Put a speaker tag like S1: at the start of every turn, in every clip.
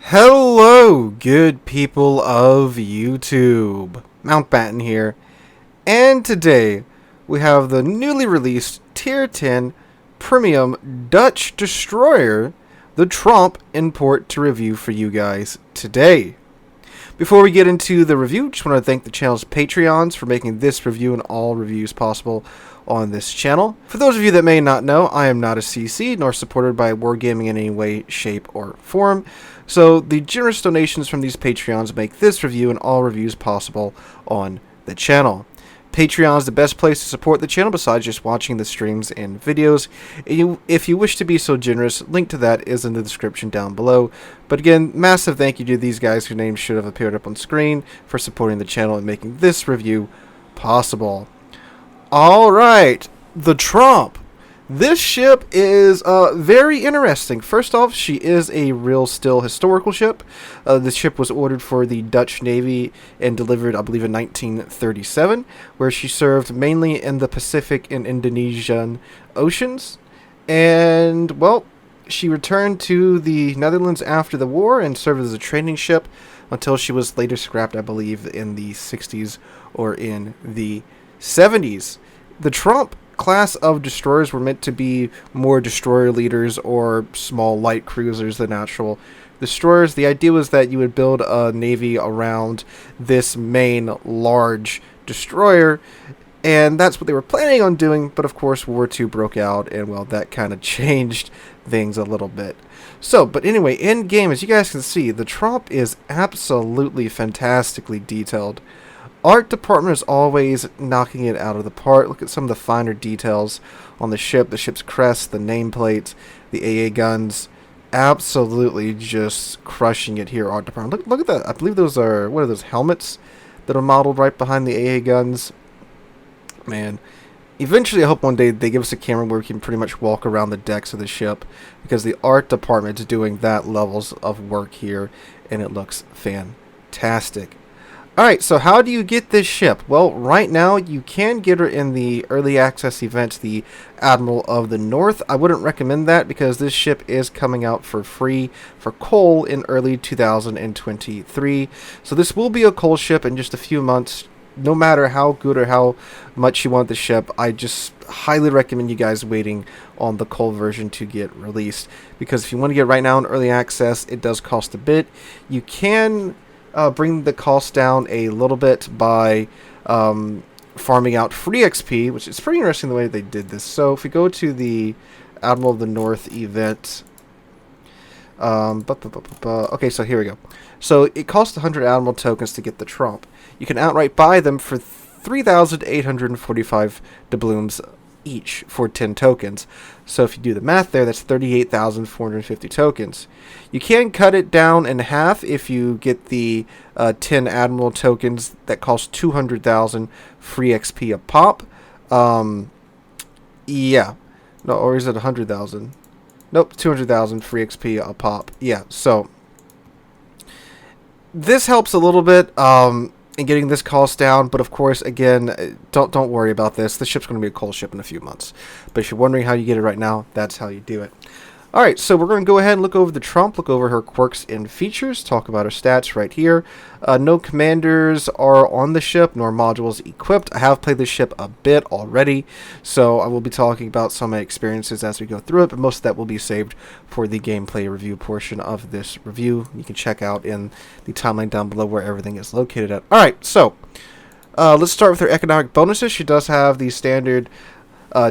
S1: Hello, good people of YouTube. Mountbatten here, and today we have the newly released Tier 10 Premium Dutch Destroyer, the Tromp, in port to review for you guys today. Before we get into the review, just want to thank the channel's Patreons for making this review and all reviews possible on this channel. For those of you that may not know, I am not a CC nor supported by Wargaming in any way, shape, or form. So the generous donations from these Patreons make this review and all reviews possible on the channel. Patreon is the best place to support the channel besides just watching the streams and videos. If you wish to be so generous, link to that is in the description down below. But again, massive thank you to these guys whose names should have appeared up on screen for supporting the channel and making this review possible. Alright, the Tromp. This ship is very interesting. First off, she is a real still historical ship. The ship was ordered for the Dutch Navy and delivered, I believe, in 1937, where she served mainly in the Pacific and Indonesian Oceans. And, well, she returned to the Netherlands after the war and served as a training ship until she was later scrapped, I believe, in the 60s or in the 70s. The Tromp class of destroyers were meant to be more destroyer leaders or small light cruisers than actual destroyers. The idea was that you would build a navy around this main large destroyer, and that's what they were planning on doing, but of course World War II broke out, and well, that kind of changed things a little bit. So, but anyway, in game, as you guys can see, the Tromp is absolutely fantastically detailed. Art department is always knocking it out of the park. Look at some of the finer details on the ship's crest, the nameplate, the AA guns. Absolutely just crushing it here, art department. Look at that. I believe those are, what are those, helmets that are modeled right behind the AA guns? Man, eventually I hope one day they give us a camera where we can pretty much walk around the decks of the ship, because the art department is doing that levels of work here, and it looks fantastic. Alright, so how do you get this ship? Well, right now you can get her in the early access event, the Admiral of the North. I wouldn't recommend that because this ship is coming out for free for coal in early 2023. So this will be a coal ship in just a few months. No matter how good or how much you want the ship, I just highly recommend you guys waiting on the coal version to get released. Because if you want to get right now in early access, it does cost a bit. You can bring the cost down a little bit by farming out free XP, which is pretty interesting the way they did this. So if we go to the Admiral of the North event, okay, so here we go. So it costs 100 Admiral tokens to get the Tromp. You can outright buy them for 3,845 doubloons each for 10 tokens. So if you do the math there, that's 38,450 tokens. You can cut it down in half if you get the 10 Admiral tokens that cost 200,000 free XP a pop. Yeah. No, or is it 100,000? Nope, 200,000 free XP a pop. Yeah, so this helps a little bit in getting this cost down, but of course, again, don't worry about this. The ship's going to be a coal ship in a few months. But if you're wondering how you get it right now, that's how you do it. Alright, so we're going to go ahead and look over the Tromp, look over her quirks and features, talk about her stats right here. No commanders are on the ship, nor modules equipped. I have played this ship a bit already, so I will be talking about some of my experiences as we go through it, but most of that will be saved for the gameplay review portion of this review. You can check out in the timeline down below where everything is located at. Alright, so let's start with her economic bonuses. She does have the standard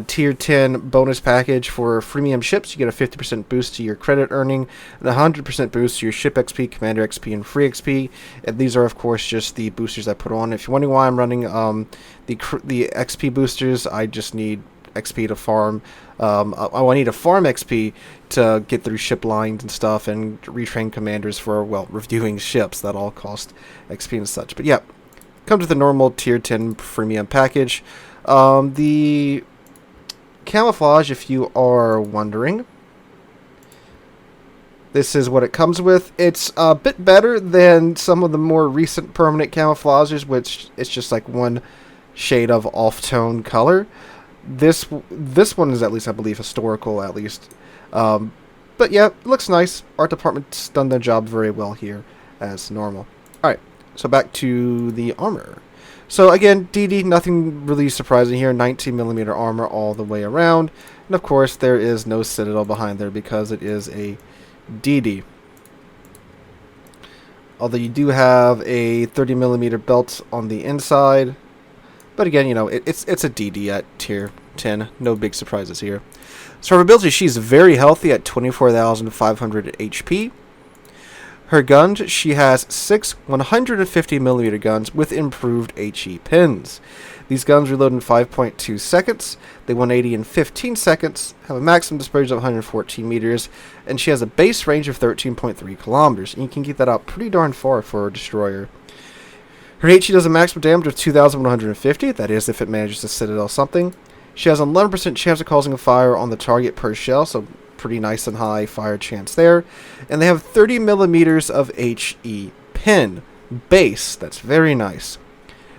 S1: Tier 10 bonus package for freemium ships. You get a 50% boost to your credit earning, and a 100% boost to your ship XP, commander XP, and free XP. And these are, of course, just the boosters I put on. If you're wondering why I'm running the XP boosters, I just need XP to farm. I need to farm XP to get through ship lines and stuff, and retrain commanders for, well, reviewing ships. That all cost XP and such. But yeah, comes with the normal Tier 10 freemium package. The camouflage, if you are wondering, this is what it comes with. It's a bit better than some of the more recent permanent camouflages, which it's just like one shade of off-tone color. This one is at least, I believe, historical, at least. But yeah, it looks nice. Art department's done their job very well here, as normal. Alright, so back to the armor. So again, DD, nothing really surprising here. 19mm armor all the way around. And of course, there is no citadel behind there because it is a DD. Although you do have a 30mm belt on the inside. But again, you know, it's a DD at tier 10. No big surprises here. Survivability, she's very healthy at 24,500 HP. Her guns, she has 6 150mm guns with improved HE pins. These guns reload in 5.2 seconds. They 180 in 15 seconds, have a maximum dispersion of 114 meters, and she has a base range of 13.3 kilometers. And you can get that out pretty darn far for a destroyer. Her HE does a maximum damage of 2,150, that is if it manages to citadel something. She has an 11% chance of causing a fire on the target per shell, so pretty nice and high fire chance there. And they have 30mm of HE pin base. That's very nice.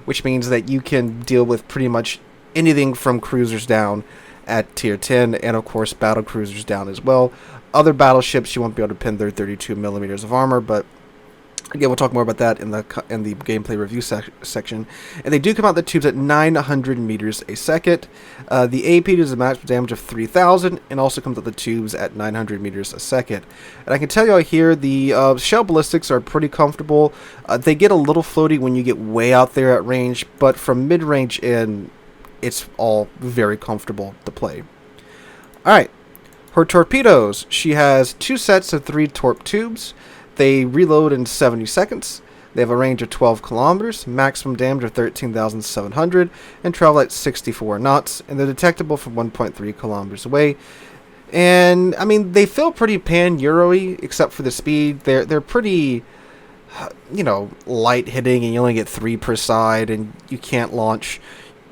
S1: Which means that you can deal with pretty much anything from cruisers down at tier 10, and of course battle cruisers down as well. Other battleships you won't be able to pin their 32mm of armor, but again, we'll talk more about that in the gameplay review section. And they do come out the tubes at 900 meters a second. The AP does a maximum damage of 3,000 and also comes out the tubes at 900 meters a second. And I can tell you out here, the shell ballistics are pretty comfortable. They get a little floaty when you get way out there at range, but from mid-range in, it's all very comfortable to play. Alright, her torpedoes. She has 2 sets of 3 torp tubes. They reload in 70 seconds. They have a range of 12 kilometers, maximum damage of 13,700, and travel at 64 knots, and they're detectable from 1.3 kilometers away. And, I mean, they feel pretty pan-Euro-y, except for the speed. They're pretty, you know, light-hitting, and you only get 3 per side, and you can't launch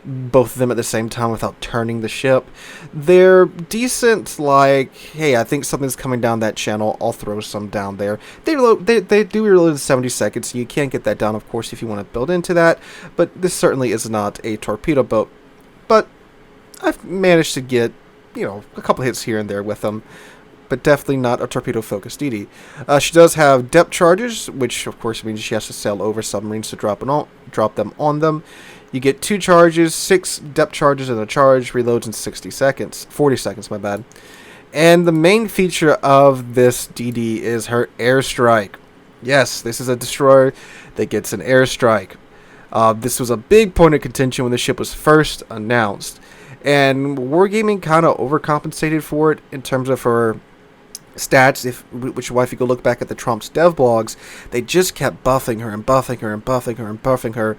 S1: both of them at the same time without turning the ship. They're decent, like, hey, I think something's coming down that channel, I'll throw some down there. They do reload in 70 seconds, so you can't get that down, of course, if you want to build into that, but this certainly is not a torpedo boat. But I've managed to get, you know, a couple hits here and there with them, but definitely not a torpedo-focused DD. She does have depth charges, which of course means she has to sail over submarines to drop them on them. You get 2 charges, 6 depth charges, and a charge reloads in 40 seconds, my bad. And the main feature of this DD is her airstrike. Yes, this is a destroyer that gets an airstrike. This was a big point of contention when the ship was first announced. And Wargaming kind of overcompensated for it in terms of her stats, which is why if you go look back at the Tromp's dev blogs, they just kept buffing her and buffing her and buffing her and buffing her,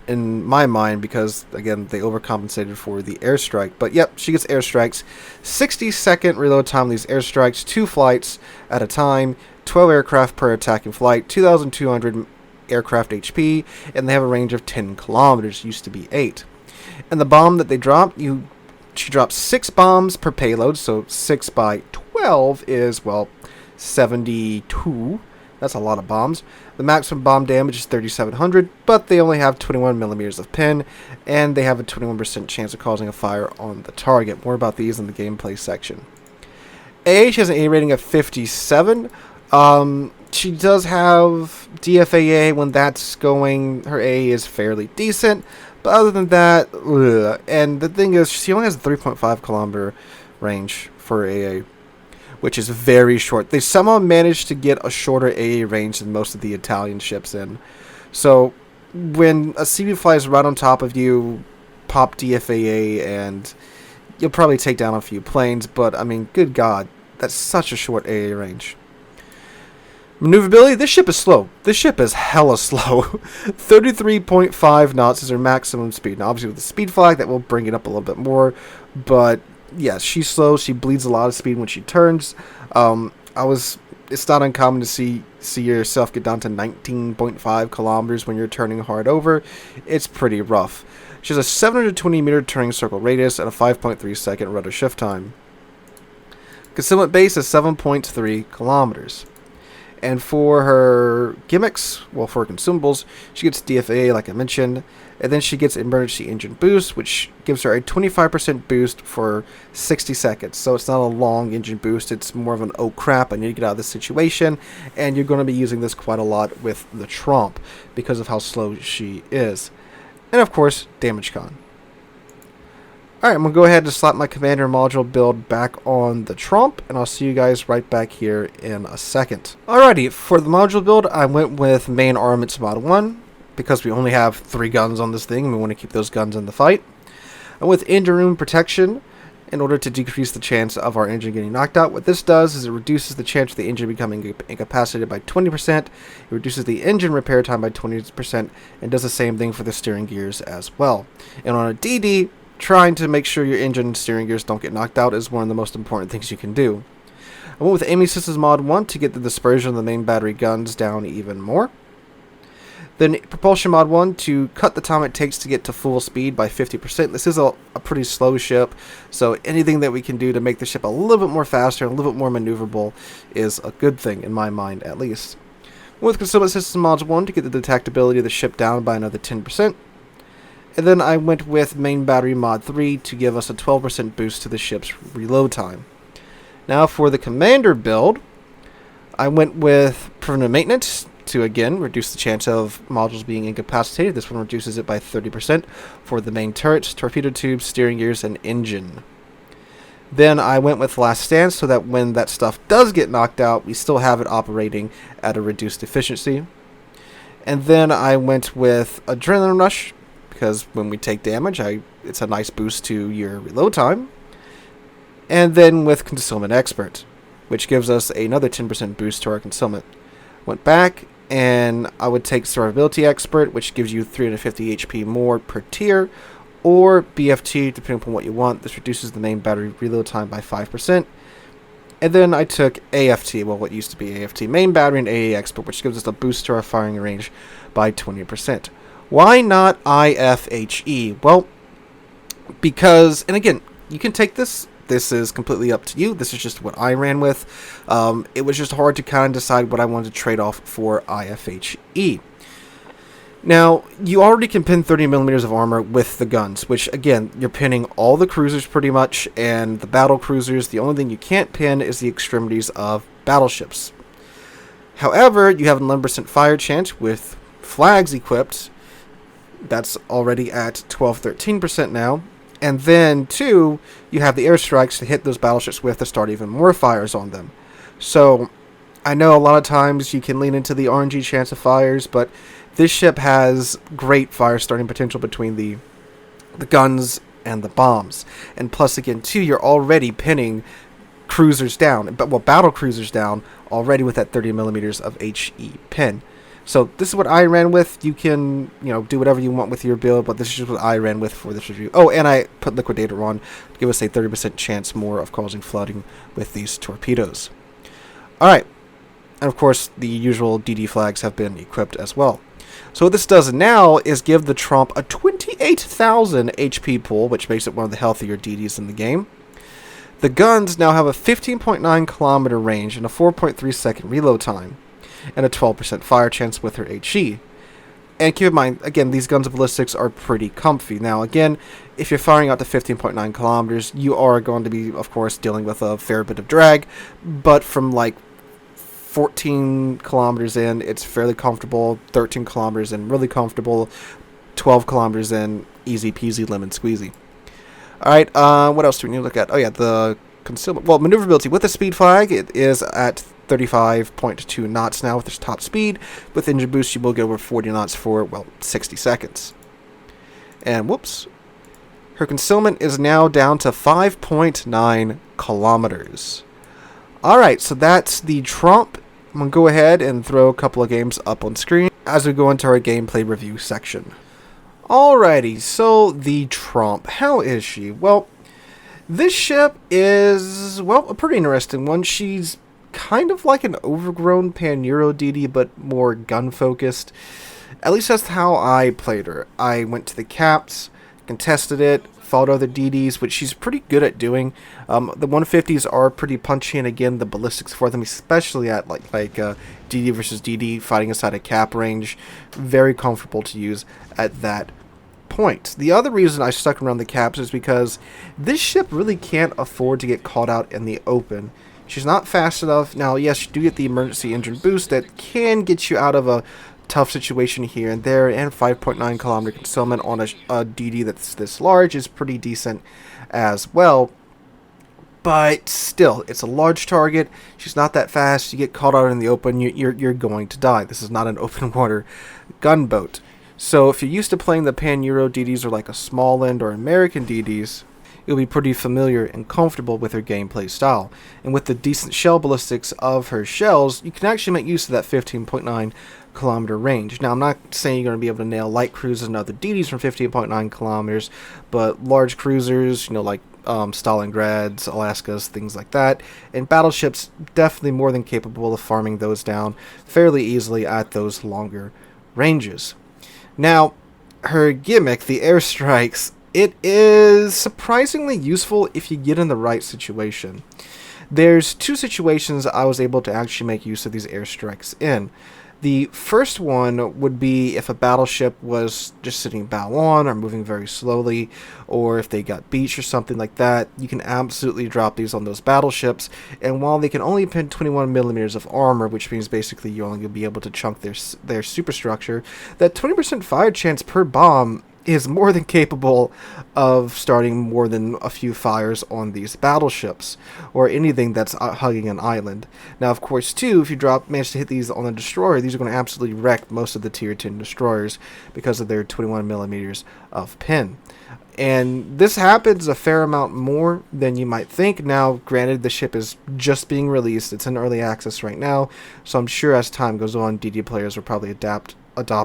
S1: in my mind, because again they overcompensated for the airstrike. But yep, she gets airstrikes. 60-second reload time on these airstrikes, 2 flights at a time, 12 aircraft per attacking flight, 2,200 aircraft HP, and they have a range of 10 kilometers. Used to be 8. And the bomb that they drop, she drops 6 bombs per payload, so 6 by 12 is, well, 72. That's a lot of bombs. The maximum bomb damage is 3,700, but they only have 21mm of pin, and they have a 21% chance of causing a fire on the target. More about these in the gameplay section. she has an A rating of 57. She does have DFAA when that's going. Her A is fairly decent. But other than that, ugh. And the thing is, she only has a 3.5 kilometer range for AA, which is very short. They somehow managed to get a shorter AA range than most of the Italian ships in. So when a CB flies right on top of you, pop DFAA, and you'll probably take down a few planes. But, I mean, good God, that's such a short AA range. Maneuverability, this ship is slow. This ship is hella slow. 33.5 knots is her maximum speed. Now, obviously, with the speed flag, that will bring it up a little bit more. But, yes, she's slow. She bleeds a lot of speed when she turns. It's not uncommon to see yourself get down to 19.5 kilometers when you're turning hard over. It's pretty rough. She has a 720 meter turning circle radius and a 5.3 second rudder shift time. Concealment base is 7.3 kilometers. And for her gimmicks, well, for her consumables, she gets DFA, like I mentioned. And then she gets emergency engine boost, which gives her a 25% boost for 60 seconds. So it's not a long engine boost. It's more of an, oh crap, I need to get out of this situation. And you're going to be using this quite a lot with the Tromp because of how slow she is. And of course, damage con. Alright, I'm going to go ahead and slap my commander module build back on the Tromp, and I'll see you guys right back here in a second. Alrighty, for the module build, I went with main armaments mod 1, because we only have 3 guns on this thing, and we want to keep those guns in the fight. And with engine room protection, in order to decrease the chance of our engine getting knocked out, what this does is it reduces the chance of the engine becoming incapacitated by 20%, it reduces the engine repair time by 20%, and does the same thing for the steering gears as well. And on a DD, trying to make sure your engine and steering gears don't get knocked out is one of the most important things you can do. I went with aiming systems mod 1 to get the dispersion of the main battery guns down even more. Then propulsion mod 1 to cut the time it takes to get to full speed by 50%. This is a pretty slow ship, so anything that we can do to make the ship a little bit more faster and a little bit more maneuverable is a good thing, in my mind at least. With concealment system mod 1 to get the detectability of the ship down by another 10%. And then I went with main battery mod 3 to give us a 12% boost to the ship's reload time. Now for the commander build, I went with preventive maintenance to again reduce the chance of modules being incapacitated. This one reduces it by 30% for the main turrets, torpedo tubes, steering gears, and engine. Then I went with last stand so that when that stuff does get knocked out, we still have it operating at a reduced efficiency. And then I went with adrenaline rush, because when we take damage, it's a nice boost to your reload time. And then with Concealment Expert, which gives us another 10% boost to our concealment. Went back, and I would take Survivability Expert, which gives you 350 HP more per tier, or BFT, depending upon what you want. This reduces the main battery reload time by 5%. And then I took AFT, well, what used to be AFT, main battery and AA Expert, which gives us a boost to our firing range by 20%. Why not IFHE? Well, because, and again, you can take this. This is completely up to you. This is just what I ran with. It was just hard to kind of decide what I wanted to trade off for IFHE. Now, you already can pin 30 millimeters of armor with the guns, which, again, you're pinning all the cruisers pretty much, and the battle cruisers, the only thing you can't pin is the extremities of battleships. However, you have an 11% fire chance with flags equipped. That's already at 12-13% now. And then, 2, you have the airstrikes to hit those battleships with to start even more fires on them. So, I know a lot of times you can lean into the RNG chance of fires, but this ship has great fire starting potential between the guns and the bombs. And plus, again, 2, you're already pinning cruisers down, battle cruisers down already with that 30 millimeters of HE pin. So this is what I ran with. You can, do whatever you want with your build, but this is just what I ran with for this review. Oh, and I put Liquidator on to give us a 30% chance more of causing flooding with these torpedoes. Alright, and of course the usual DD flags have been equipped as well. So what this does now is give the Tromp a 28,000 HP pool, which makes it one of the healthier DDs in the game. The guns now have a 15.9 kilometer range and a 4.3 second reload time, and a 12% fire chance with her HE. And keep in mind, again, these guns of ballistics are pretty comfy. Now, again, if you're firing out to 15.9 kilometers, you are going to be, of course, dealing with a fair bit of drag, but from like 14 kilometers in, it's fairly comfortable, 13 kilometers in, really comfortable, 12 kilometers in, easy peasy lemon squeezy. Alright, what else do we need to look at? Oh yeah, the concealment. Well, maneuverability with the speed flag, it is at 35.2 knots now with its top speed. With engine boost, you will go over 40 knots for, 60 seconds. And whoops. Her concealment is now down to 5.9 kilometers. Alright, so that's the Tromp. I'm going to go ahead and throw a couple of games up on screen as we go into our gameplay review section. Alrighty, so the Tromp. How is she? Well, this ship is, a pretty interesting one. She's kind of like an overgrown Pan-Euro DD, but more gun-focused. At least that's how I played her. I went to the caps, contested it, fought other DDs, which she's pretty good at doing. The 150s are pretty punchy, and again, the ballistics for them, especially at like DD versus DD, fighting inside a cap range, very comfortable to use at that point. The other reason I stuck around the caps is because this ship really can't afford to get caught out in the open. She's not fast enough. Now, yes, you do get the emergency engine boost that can get you out of a tough situation here and there, and 5.9 kilometer concealment on a DD that's this large is pretty decent as well. But still, it's a large target. She's not that fast. You get caught out in the open, you're going to die. This is not an open water gunboat. So if you're used to playing the Pan-Euro DDs or like a Smallland or American DDs, you'll be pretty familiar and comfortable with her gameplay style. And with the decent shell ballistics of her shells, you can actually make use of that 15.9 kilometer range. Now, I'm not saying you're going to be able to nail light cruisers and other DDs from 15.9 kilometers, but large cruisers, like Stalingrads, Alaskas, things like that, and battleships, definitely more than capable of farming those down fairly easily at those longer ranges. Now, her gimmick, the airstrikes, it is surprisingly useful if you get in the right situation. There's two situations I was able to actually make use of these airstrikes in. The first one would be if a battleship was just sitting bow on or moving very slowly, or if they got beached or something like that. You can absolutely drop these on those battleships, and while they can only pin 21 millimeters of armor, which means basically you're only going to be able to chunk their superstructure, that 20% fire chance per bomb is more than capable of starting more than a few fires on these battleships or anything that's hugging an island. Now, of course, too, if you manage to hit these on a destroyer, these are going to absolutely wreck most of the tier 10 destroyers because of their 21 millimeters of pin. And this happens a fair amount more than you might think. Now, granted, the ship is just being released. It's in early access right now, so I'm sure as time goes on, DD players will probably adapt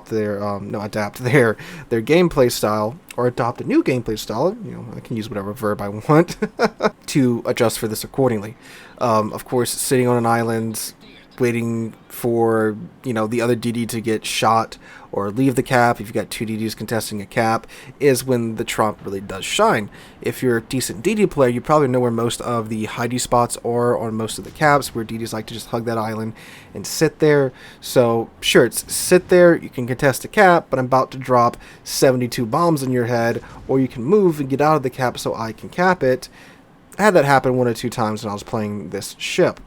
S1: their gameplay style, or adopt a new gameplay style. I can use whatever verb I want to adjust for this accordingly. Of course, sitting on an island, waiting for the other DD to get shot or leave the cap, if you've got two DDs contesting a cap, is when the Tromp really does shine. If you're a decent DD player, you probably know where most of the hidey spots are on most of the caps, where DDs like to just hug that island and sit there. So sure, it's sit there, you can contest a cap, but I'm about to drop 72 bombs in your head, or you can move and get out of the cap so I can cap it. I had that happen one or two times when I was playing this ship.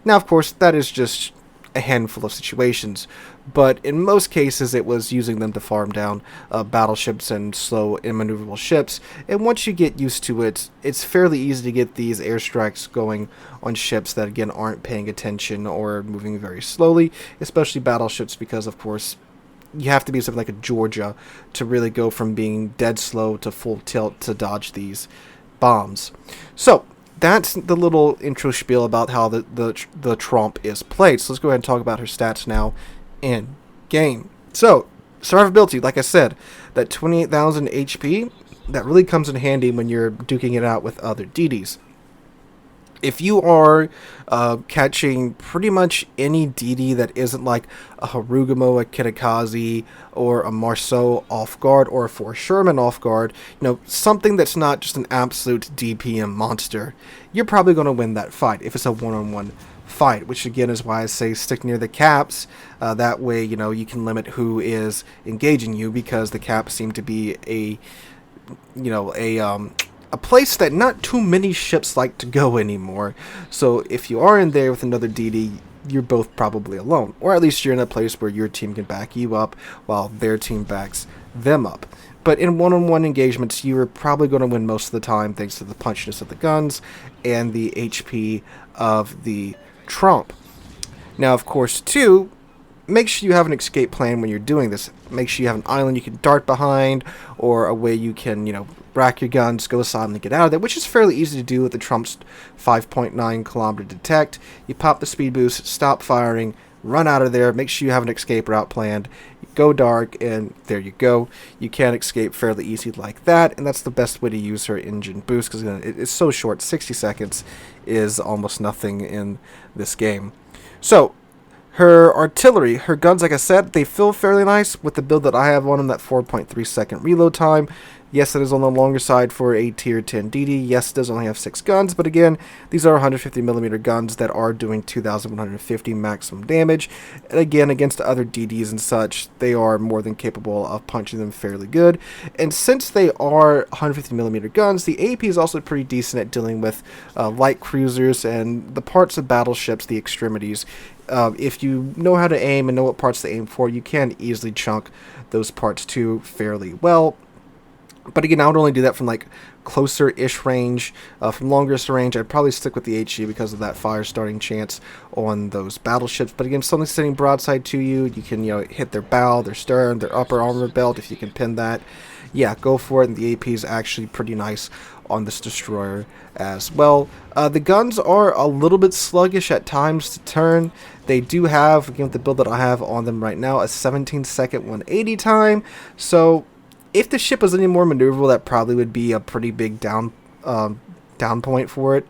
S1: Now, of course, that is just a handful of situations, but in most cases it was using them to farm down battleships and slow and maneuverable ships. And once you get used to it, it's fairly easy to get these airstrikes going on ships that, again, aren't paying attention or moving very slowly, especially battleships, because, of course, you have to be something like a Georgia to really go from being dead slow to full tilt to dodge these bombs. So that's the little intro spiel about how the Tromp is played. So let's go ahead and talk about her stats now in game. So, survivability, like I said, that 28,000 HP, that really comes in handy when you're duking it out with other DDs. If you are catching pretty much any DD that isn't like a Harugamo, a Kitakaze, or a Marceau off guard, or a Forrest Sherman off guard, something that's not just an absolute DPM monster, you're probably going to win that fight if it's a one-on-one fight, which again is why I say stick near the caps. That way, you can limit who is engaging you, because the caps seem to be a place that not too many ships like to go anymore. So if you are in there with another DD, you're both probably alone, or at least you're in a place where your team can back you up while their team backs them up. But in one-on-one engagements, you're probably going to win most of the time thanks to the punchiness of the guns and the HP of the Tromp. Now, of course, too, make sure you have an escape plan when you're doing this. Make sure you have an island you can dart behind, or a way you can, rack your guns, go aside and get out of there, which is fairly easy to do with the Tromp's 5.9 kilometer detect. You pop the speed boost, stop firing, run out of there, make sure you have an escape route planned, go dark, and there you go. You can escape fairly easy like that, and that's the best way to use her engine boost, because it's so short. 60 seconds is almost nothing in this game. So, her artillery, her guns, like I said, they feel fairly nice with the build that I have on them, that 4.3 second reload time. Yes, it is on the longer side for a tier 10 DD. Yes, it does only have 6 guns, but again, these are 150mm guns that are doing 2,150 maximum damage. And again, against other DDs and such, they are more than capable of punching them fairly good. And since they are 150mm guns, the AP is also pretty decent at dealing with light cruisers and the parts of battleships, the extremities. If you know how to aim and know what parts to aim for, you can easily chunk those parts too fairly well. But again, I would only do that from like closer-ish range. From longest range, I'd probably stick with the HE because of that fire starting chance on those battleships. But again, something sitting broadside to you, you can hit their bow, their stern, their upper armor belt if you can pin that. Yeah, go for it. And the AP is actually pretty nice on this destroyer as well. The guns are a little bit sluggish at times to turn. They do have, again, with the build that I have on them right now, a 17-second 180 time. So if the ship was any more maneuverable, that probably would be a pretty big down point for it.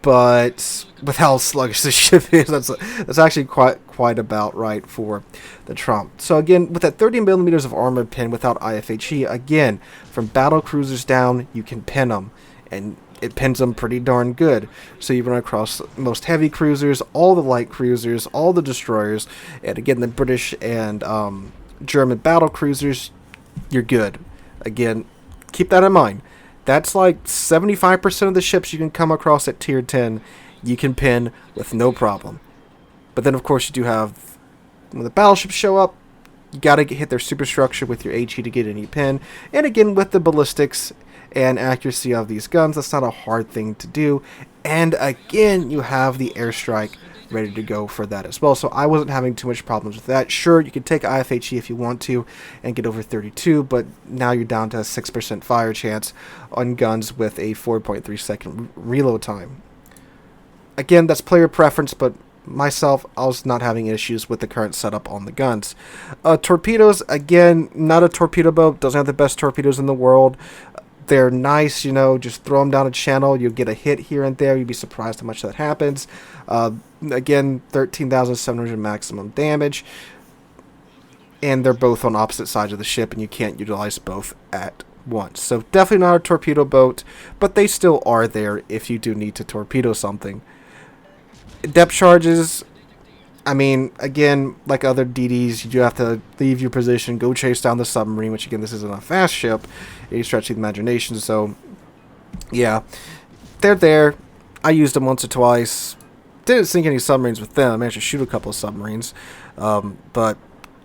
S1: But with how sluggish the ship is, that's actually quite about right for the Tromp. So again, with that 30mm of armor pin without IFHE, again, from battle cruisers down, you can pin them, and it pins them pretty darn good. So you run across most heavy cruisers, all the light cruisers, all the destroyers, and again, the British and German battle cruisers, you're good. Again, keep that in mind. That's like 75% of the ships you can come across at tier 10 you can pin with no problem. But then of course you do have, when the battleships show up, you gotta hit their superstructure with your HE to get any pin. And again, with the ballistics and accuracy of these guns, that's not a hard thing to do. And again, you have the airstrike ready to go for that as well. So I wasn't having too much problems with that. Sure, you could take IFHE if you want to and get over 32, but now you're down to a 6% fire chance on guns with a 4.3 second reload time. Again, that's player preference, but myself, I was not having issues with the current setup on the guns. Torpedoes, again, not a torpedo boat, doesn't have the best torpedoes in the world. They're nice, just throw them down a channel. You'll get a hit here and there. You'd be surprised how much that happens. Again, 13,700 maximum damage. And they're both on opposite sides of the ship, and you can't utilize both at once. So definitely not a torpedo boat, but they still are there if you do need to torpedo something. Depth charges, I mean, again, like other DDs, you do have to leave your position, go chase down the submarine, which again, this isn't a fast ship. You stretch the imagination, so yeah, they're there. I used them once or twice. Didn't sink any submarines with them. I managed to shoot a couple of submarines, but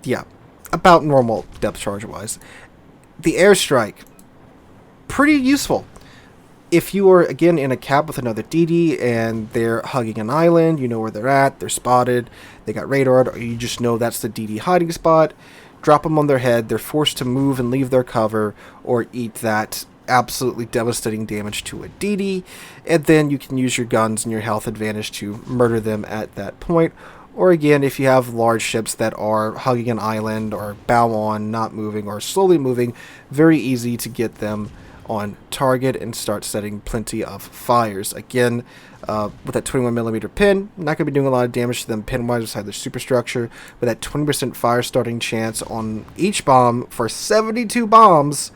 S1: yeah, about normal depth charge wise. The airstrike, pretty useful. If you are, again, in a cap with another DD and they're hugging an island, you know where they're at, they're spotted, they got radared, or you just know that's the DD hiding spot, drop them on their head, they're forced to move and leave their cover, or eat that absolutely devastating damage to a DD, and then you can use your guns and your health advantage to murder them at that point. Or again, if you have large ships that are hugging an island, or bow on, not moving, or slowly moving, very easy to get them on target and start setting plenty of fires. Again, with that 21mm pin, not going to be doing a lot of damage to them pin-wise beside their superstructure. With that 20% fire starting chance on each bomb for 72 bombs,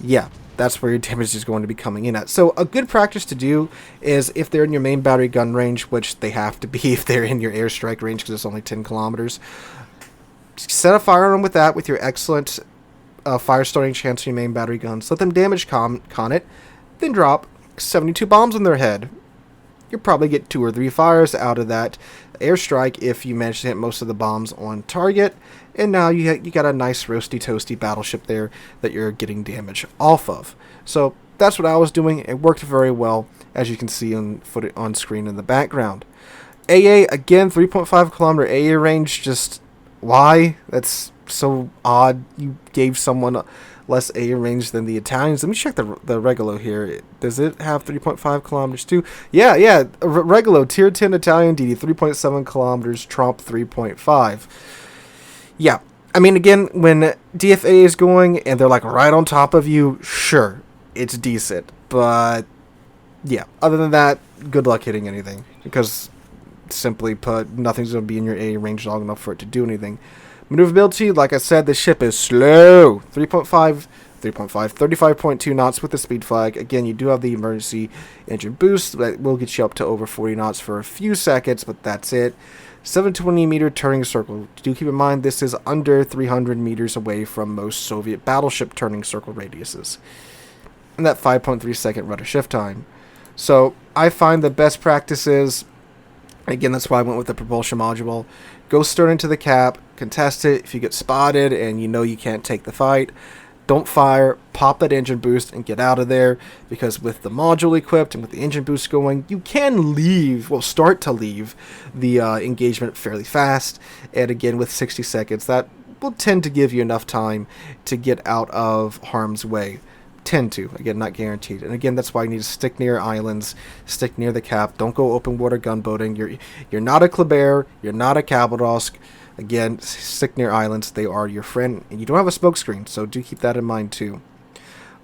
S1: yeah, that's where your damage is going to be coming in at. So a good practice to do is if they're in your main battery gun range, which they have to be if they're in your airstrike range because it's only 10 kilometers, set a fire on them with that, with your excellent fire starting chance on your main battery guns. Let them damage con it, then drop 72 bombs on their head. You'll probably get 2 or 3 fires out of that airstrike if you manage to hit most of the bombs on target. And now you got a nice roasty toasty battleship there that you're getting damage off of. So that's what I was doing. It worked very well, as you can see on screen in the background. AA, again, 3.5 kilometer AA range. Just why? That's so odd. You gave someone less AA range than the Italians. Let me check the Regulo here. Does it have 3.5 kilometers too? Yeah. Regulo, tier 10 Italian DD, 3.7 kilometers, Tromp 3.5. Yeah. I mean, again, when DFA is going and they're like right on top of you, sure, it's decent. But yeah, other than that, good luck hitting anything. Because simply put, nothing's going to be in your AA range long enough for it to do anything. Maneuverability, like I said, the ship is slow. 3.5 3.5, 35.2 knots with the speed flag. Again, you do have the emergency engine boost that will get you up to over 40 knots for a few seconds, but that's it. 720-meter turning circle. Do keep in mind this is under 300 meters away from most Soviet battleship turning circle radiuses. And that 5.3-second rudder shift time. So I find the best practice is, again, that's why I went with the propulsion module. Go stern into the cap, contest it. If you get spotted and you know you can't take the fight, don't fire, pop that engine boost and get out of there, because with the module equipped and with the engine boost going, you can leave, well, start to leave the engagement fairly fast. And again, with 60 seconds, that will tend to give you enough time to get out of harm's way. Tend to, again, not guaranteed. And again, that's why you need to stick near islands, stick near the cap. Don't go open water gunboating. You're not a Kleber, you're not a Kabeldosk. Again, stick near islands. They are your friend, and you don't have a smoke screen, so do keep that in mind too.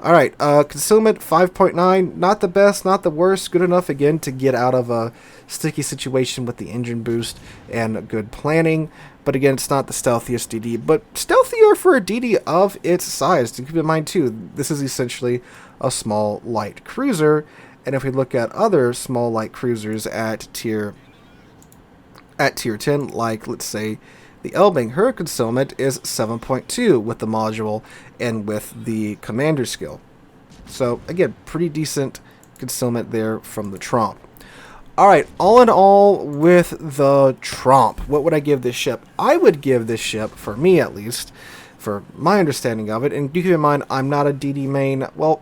S1: All right, concealment 5.9, not the best, not the worst, good enough again to get out of a sticky situation with the engine boost and good planning. But again, it's not the stealthiest DD, but stealthier for a DD of its size. Do keep in mind too, this is essentially a small light cruiser, and if we look at other small light cruisers at tier 10, like let's say the Elbing, her concealment is 7.2 with the module and with the commander skill. So again, pretty decent concealment there from the Tromp. Alright, all in all with the Tromp, what would I give this ship? I would give this ship, for me at least, for my understanding of it, and do keep in mind I'm not a DD main. Well,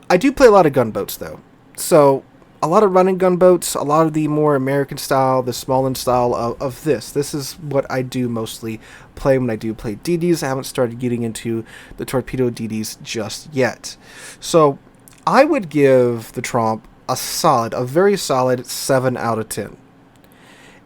S1: I do play a lot of gunboats though. So a lot of running gunboats, a lot of the more American style, the Smallland style of this. This is what I do mostly play when I do play DDs. I haven't started getting into the torpedo DDs just yet. So I would give the Tromp a very solid 7 out of 10.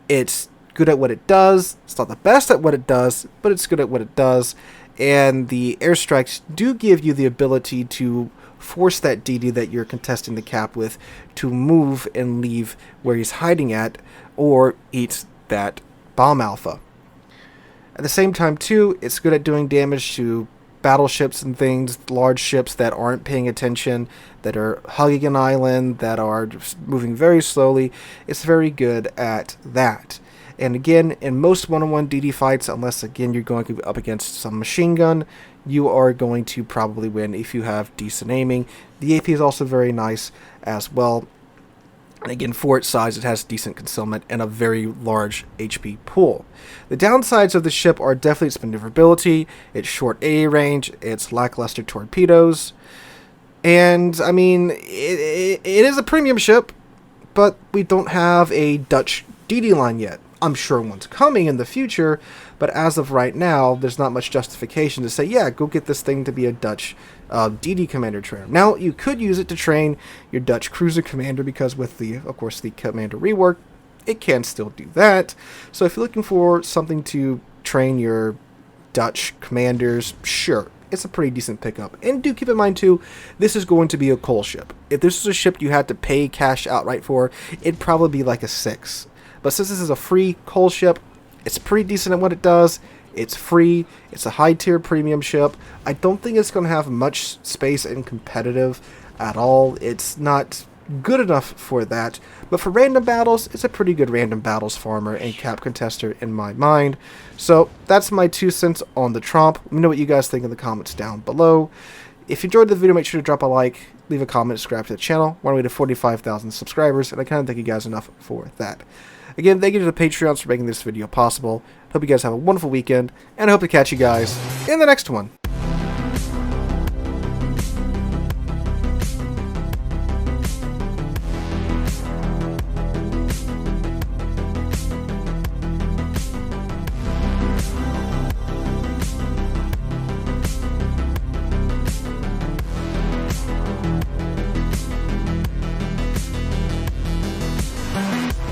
S1: It's good at what it does. It's not the best at what it does, but it's good at what it does. And the airstrikes do give you the ability to force that DD that you're contesting the cap with to move and leave where he's hiding at, or eat that bomb alpha. At the same time too, it's good at doing damage to battleships and things, large ships that aren't paying attention, that are hugging an island, that are just moving very slowly. It's very good at that. And again, in most one-on-one DD fights, unless again you're going up against some machine gun, you are going to probably win if you have decent aiming. The AP is also very nice as well. And again, for its size, it has decent concealment and a very large HP pool. The downsides of the ship are definitely its maneuverability, its short AA range, its lackluster torpedoes. And, I mean, it is a premium ship, but we don't have a Dutch DD line yet. I'm sure one's coming in the future, but as of right now, there's not much justification to say, yeah, go get this thing to be a Dutch DD commander trainer. Now, you could use it to train your Dutch cruiser commander, because with the, of course, the commander rework, it can still do that. So if you're looking for something to train your Dutch commanders, sure, it's a pretty decent pickup. And do keep in mind too, this is going to be a coal ship. If this was a ship you had to pay cash outright for, it'd probably be like a 6. But since this is a free coal ship, it's pretty decent at what it does. It's free. It's a high-tier premium ship. I don't think it's going to have much space in competitive at all. It's not good enough for that. But for random battles, it's a pretty good random battles farmer and cap contester in my mind. So that's my 2 cents on the Tromp. Let me know what you guys think in the comments down below. If you enjoyed the video, make sure to drop a like, leave a comment, subscribe to the channel. We're on our way to 45,000 subscribers, and I kind of thank you guys enough for that. Again, thank you to the Patreons for making this video possible. Hope you guys have a wonderful weekend, and I hope to catch you guys in the next one.